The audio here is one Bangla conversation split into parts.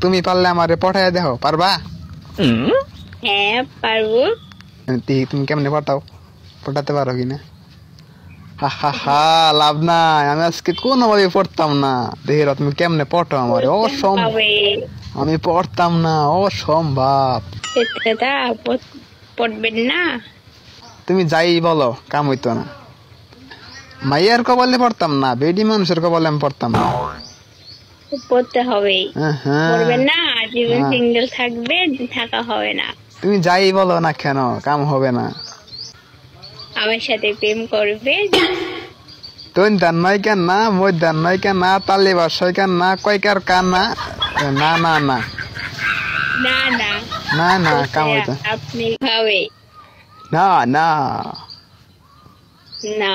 তুমি পারলে আমারে পটায় দেখো, পারবা? হ্যাঁ পারবো। তুমি কেমনে পটাও, পটাতে পারো কিনা? হা হা হা, লাভ নাই, আমি আজকে কোনোভাবে পড়তাম না। দেখি তুমি কেমনে পটো আমারে। আমি পড়তাম না, অসম্ভব। পড়বেন না? তুমি যাই বলো কাম হইতো না। মাইয়ার কবলে পড়তাম না, বেডি মানুষের কবলে আমি পড়তাম না। পড়তে হবে, পড়বেন না, জীবন সিঙ্গেল থাকবে, থাকা হবে না। তুমি যাই বলো না কেন, কাম হবে না। আমার সাথে প্রেম করবে। তুই দান নয় কেন না, মই দান নয় কেন না, তালে বাসয় কেন না, কয়কার কান না, না না না না না না না, কাম হইতো আপনি হবে না না না।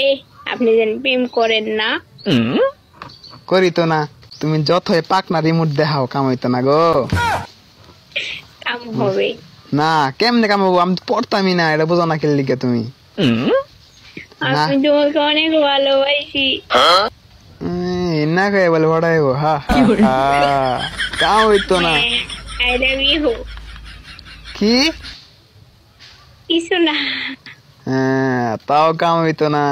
এই আপনি যেন প্রেম করেন না। করি তো না, তুমি যতই পাকনা রিমোট দেখাও, কাম হইতো না গো। কাম হবে না, কেমনে কাম হবো? আমি পড়তামই না, এটা বোঝো না কি লিখে তুমি। আমি তোমাকে অনেক ভালোবাসি। না কে বলে পড়াইব? হা হা, কাম হইতো না। I love you. কি? কিছু না। তাও কাম হইতো না।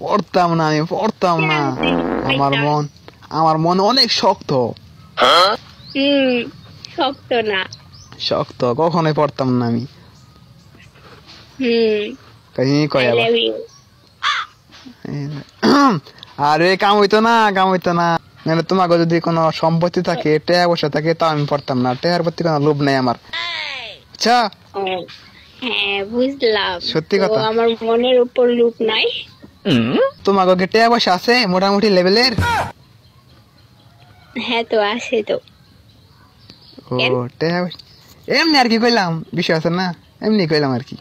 পড়তাম না, আমি পড়তাম না। আমার মন অনেক শক্ত। শক্ত না, শক্ত, কখনোই পড়তাম না আমি। আরে কাম হইতো না, কাম হইতো না। তোমাকে যদি কোনো সম্পত্তি থাকে, টেয়া বসে থাকে, তাও আমি পড়তাম না। টেয়ার প্রতি কোনো লোভ নাই আমার। আচ্ছা, হ্যাঁ বুঝলাম। সত্যি কথা, আমার মনের উপর লোভ নাই। তোমাকে টেয়া বসে আছে মোটামুটি লেভেলের? হ্যাঁ তো আছে তো। ও টেয়া, এমনি আর কি কইলাম, বিষয় আছে না, এমনি কইলাম আর কি।